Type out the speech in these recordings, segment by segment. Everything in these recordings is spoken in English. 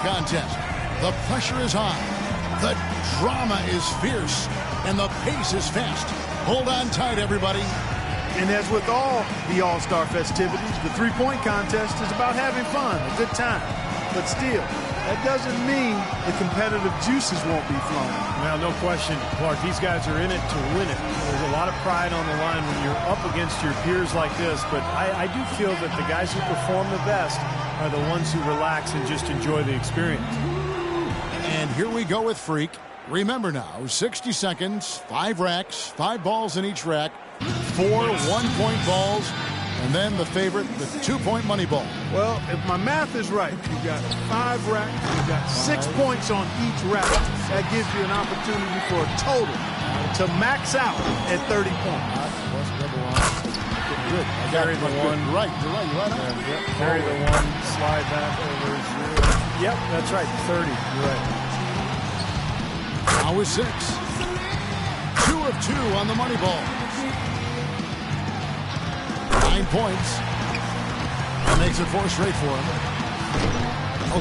contest. The pressure is high. The drama is fierce. And the pace is fast. Hold on tight, everybody. And as with all the All-Star festivities, the three-point contest is about having fun, a good time. But still, that doesn't mean the competitive juices won't be flowing. Well, no question, Clark. These guys are in it to win it. There's a lot of pride on the line when you're up against your peers like this. But I do feel that the guys who perform the best are the ones who relax and just enjoy the experience. And here we go with Freak. Remember now, 60 seconds, 5 racks, 5 balls in each rack, 4 one-point balls, and then the favorite, the 2-point money ball. Well, if my math is right, you've got 5 racks, you've got 6 points on each rack. That gives you an opportunity for a total to max out at 30 points. Good. Carry the one. Right, you're right. You're right. Yep. Carry the one, slide that over 0. Yep, that's right, 30. You're right. Now is 6. 2 of 2 on the money ball. 9 points. That makes it 4 straight for him.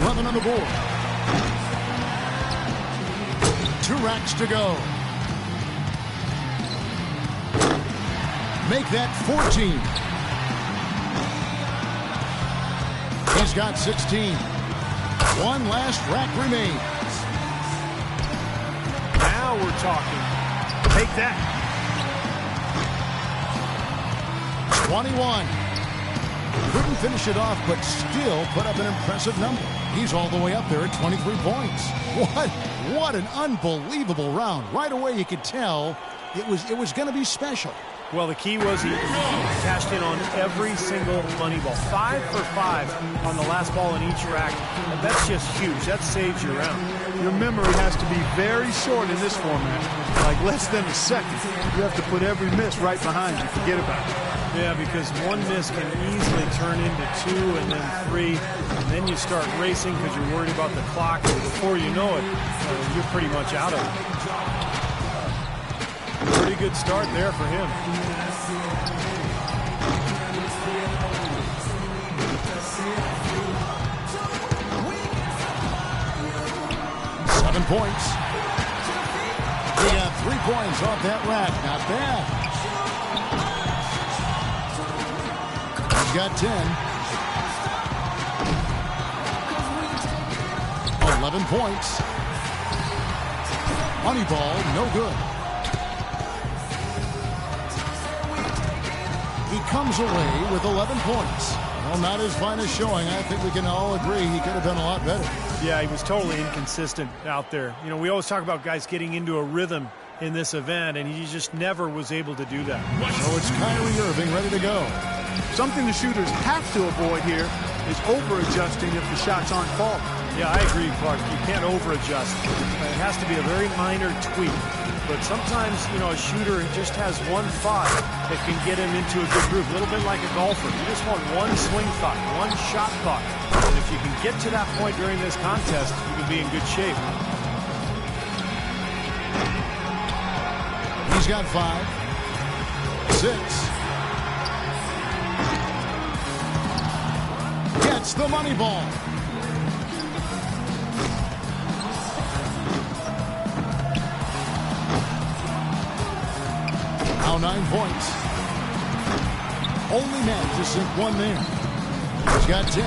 11 on the board. 2 racks to go. Make that 14. He's got 16. One last rack remains. Now we're talking. Take that. 21. Couldn't finish it off, but still put up an impressive number. He's all the way up there at 23 points. What an unbelievable round. Right away you could tell it was going to be special. Well, the key was he cashed in on every single money ball. 5 for 5 on the last ball in each rack. And that's just huge. That saves your round. Your memory has to be very short in this format, like less than a second. You have to put every miss right behind you. Forget about it. Yeah, because one miss can easily turn into 2 and then 3. And then you start racing because you're worried about the clock. And before you know it, you're pretty much out of it. Pretty good start there for him. Seven points. He got 3 points off that rack. Not bad. He's got 10. 11 points. Money ball, no good. He comes away with 11 points. Well, not his finest showing. I think we can all agree he could have done a lot better. Yeah, he was totally inconsistent out there. You know, we always talk about guys getting into a rhythm in this event, and he just never was able to do that. So it's Kyrie Irving ready to go. Something the shooters have to avoid here is over-adjusting if the shots aren't falling. Yeah, I agree, Clark. You can't over-adjust. It has to be a very minor tweak. But sometimes, you know, a shooter just has one thought that can get him into a good groove. A little bit like a golfer. You just want one swing thought, one shot thought. And if you can get to that point during this contest, you can be in good shape. He's got 5. 6. Gets the money ball. Now 9 points. Only managed to sink 1 there. He's got 10.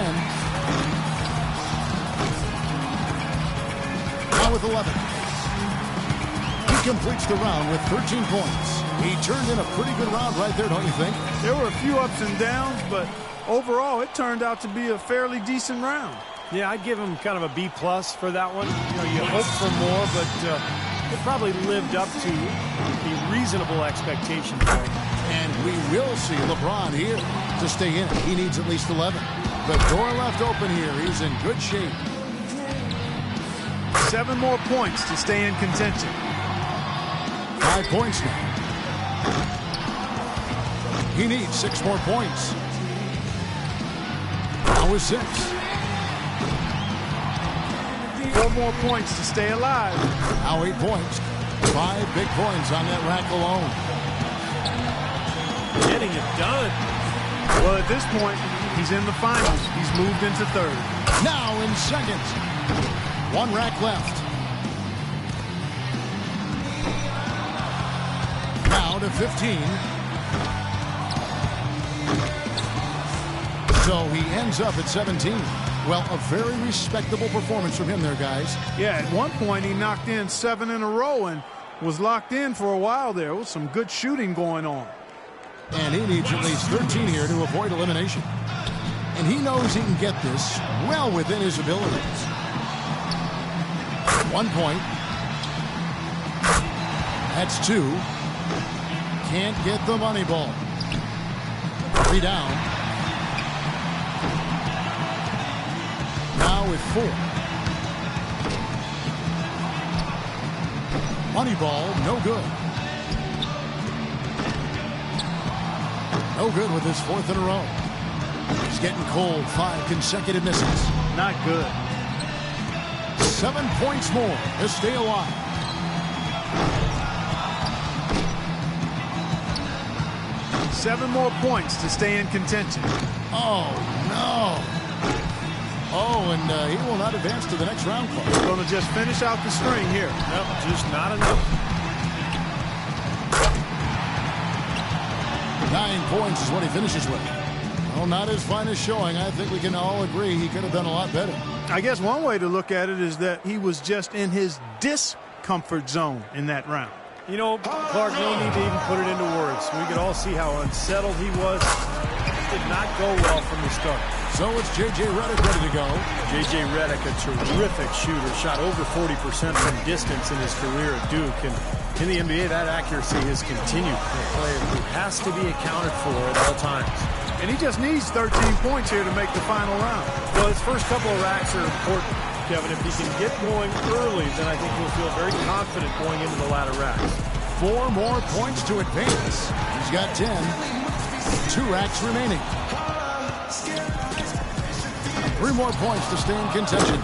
Now with 11. He completes the round with 13 points. He turned in a pretty good round right there, don't you think? There were a few ups and downs, but overall it turned out to be a fairly decent round. Yeah, I'd give him kind of a B+ for that one. You know, you hope for more, but it probably lived up to the reasonable expectation for him. And we will see LeBron here to stay in it. He needs at least 11. The door left open here. He's in good shape. 7 more points to stay in contention. 5 points now. He needs 6 more points. Now with 6. 4 more points to stay alive. Now 8 points. 5 big points on that rack alone. Getting it done. Well, at this point, he's in the finals. He's moved into third. Now in second. 1 rack left. Now to 15. So he ends up at 17. Well, a very respectable performance from him there, guys. Yeah, at one point he knocked in 7 in a row and was locked in for a while there. With some good shooting going on. And he needs at least 13 here to avoid elimination. And he knows he can get this well within his abilities. 1 point. That's 2. Can't get the money ball. 3 down. Now with 4. Money ball, no good. No good with his 4th in a row. He's getting cold. 5 consecutive misses. Not good. 7 points more to stay alive. Seven more points to stay in contention. Oh, no. Oh, and he will not advance to the next round. Going to just finish out the string here. Nope, just not enough. 9 points is what he finishes with. Well, not his finest showing. I think we can all agree he could have done a lot better. I guess one way to look at it is that he was just in his discomfort zone in that round. You know, Clark, no need to even put it into words. We could all see how unsettled he was. It did not go well from the start. So it's J.J. Redick ready to go. J.J. Redick, a terrific shooter, shot over 40% from distance in his career at Duke. And in the NBA, that accuracy has continued. A player who has to be accounted for at all times. And he just needs 13 points here to make the final round. Well, his first couple of racks are important, Kevin. If he can get going early, then I think he'll feel very confident going into the latter racks. 4 more points to advance. He's got 10. 2 racks remaining. 3 more points to stay in contention.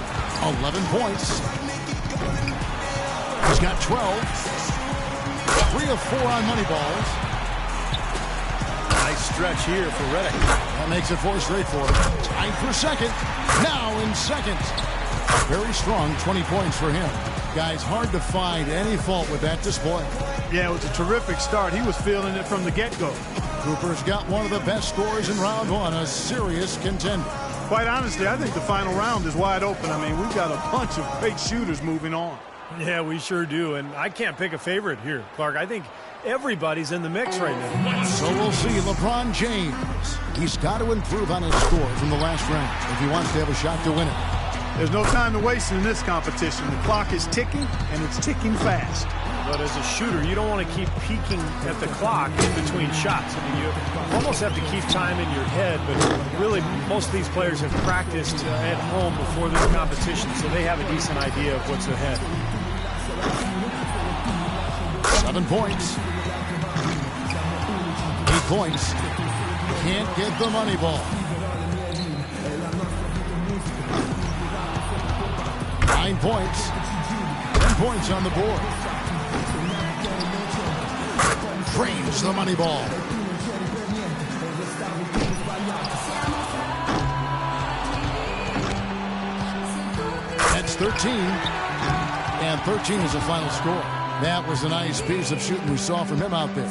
11 points. He's got 12. 3 of 4 on money balls. Nice stretch here for Redick. That makes it 4 straight for him. Tied for second. Now in second. Very strong 20 points for him. Guys, hard to find any fault with that display. Yeah, it was a terrific start. He was feeling it from the get-go. Cooper's got one of the best scores in round 1. A serious contender. Quite honestly, I think the final round is wide open. I mean, we've got a bunch of great shooters moving on. Yeah, we sure do. And I can't pick a favorite here, Clark. I think everybody's in the mix right now. So we'll see LeBron James. He's got to improve on his score from the last round if he wants to have a shot to win it. There's no time to waste in this competition. The clock is ticking, and it's ticking fast. But as a shooter, you don't want to keep peeking at the clock in between shots. I mean, you almost have to keep time in your head, but really most of these players have practiced at home before this competition, so they have a decent idea of what's ahead. 7 points. 8 points. Can't get the money ball. 9 points. 10 points on the board. Drains the money ball. That's 13. And 13 is the final score. That was a nice piece of shooting we saw from him out there.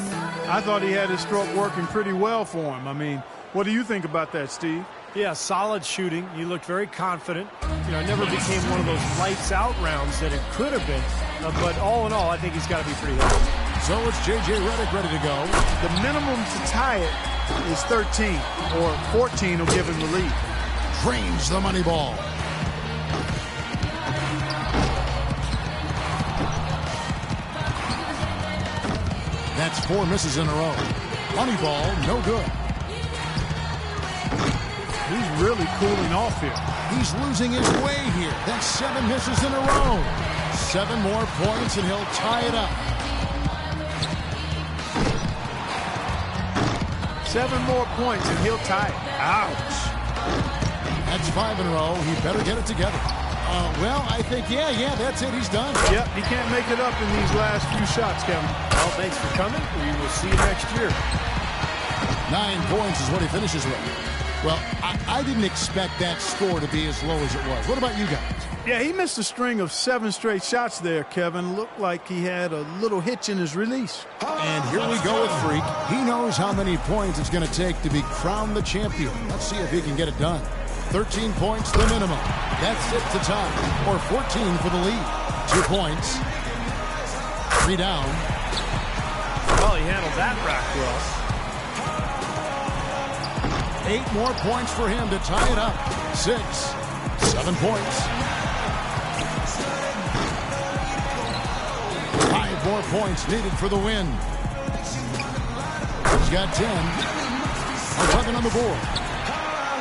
I thought he had his stroke working pretty well for him. I mean, what do you think about that, Steve? Yeah, solid shooting. He looked very confident. You know, it never became one of those lights-out rounds that it could have been. But all in all, I think he's got to be pretty happy. So it's J.J. Redick ready to go. The minimum to tie it is 13, or 14 will give him the lead. Drains the money ball. That's 4 misses in a row. Money ball, no good. He's really cooling off here. He's losing his way here. That's 7 misses in a row. 7 more points and he'll tie it up. 7 more points and he'll tie it. Ouch. That's 5 in a row. He better get it together. Well, I think, yeah, that's it. He's done. Yep, he can't make it up in these last few shots, Kevin. Well, thanks for coming. We will see you next year. 9 points is what he finishes with. Well, I didn't expect that score to be as low as it was. What about you guys? Yeah, he missed a string of 7 straight shots there, Kevin. Looked like he had a little hitch in his release. And here we go with Freak. He knows how many points it's going to take to be crowned the champion. Let's see if he can get it done. 13 points, the minimum. That's it to tie, or 14 for the lead. 2 points. 3 down. Well, he handled that rack well. 8 more points for him to tie it up. 6, 7 points. 5 more points needed for the win. He's got 10. 11 on the board.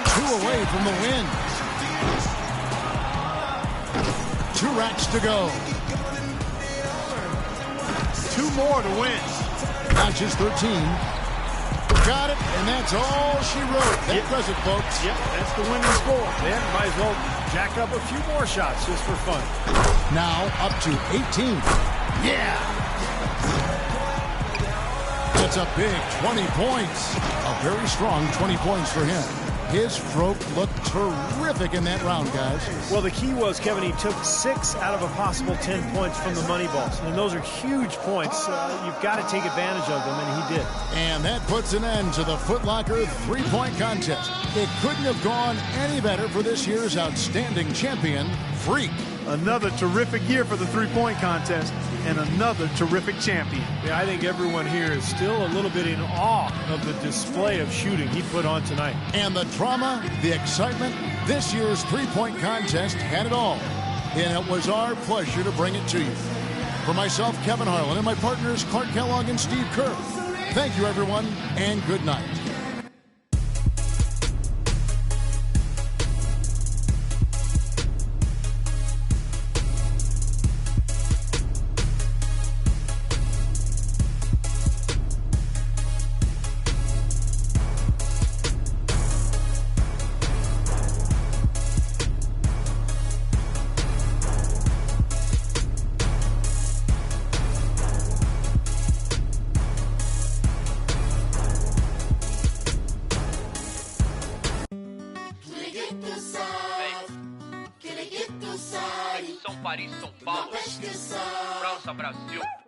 2 away from the win. 2 racks to go. 2 more to win. Notches 13. Got it, and that's all she wrote. That does it, folks. Yep, that's the winning score. Then might as well jack up a few more shots just for fun. Now up to 18. Yeah! That's a big 20 points. A very strong 20 points for him. His stroke looked terrific in that round, guys. Well, the key was, Kevin, he took 6 out of a possible 10 points from the money balls. And those are huge points. You've got to take advantage of them, and he did. And that puts an end to the Foot Locker 3-point contest. It couldn't have gone any better for this year's outstanding champion, Freak. Another terrific year for the 3-point contest and another terrific champion. Yeah, I think everyone here is still a little bit in awe of the display of shooting he put on tonight. And the drama, the excitement, this year's 3-point contest had it all. And it was our pleasure to bring it to you. For myself, Kevin Harlan, and my partners, Clark Kellogg and Steve Kerr, thank you, everyone, and good night. Paris, São Paulo, França, Brasil.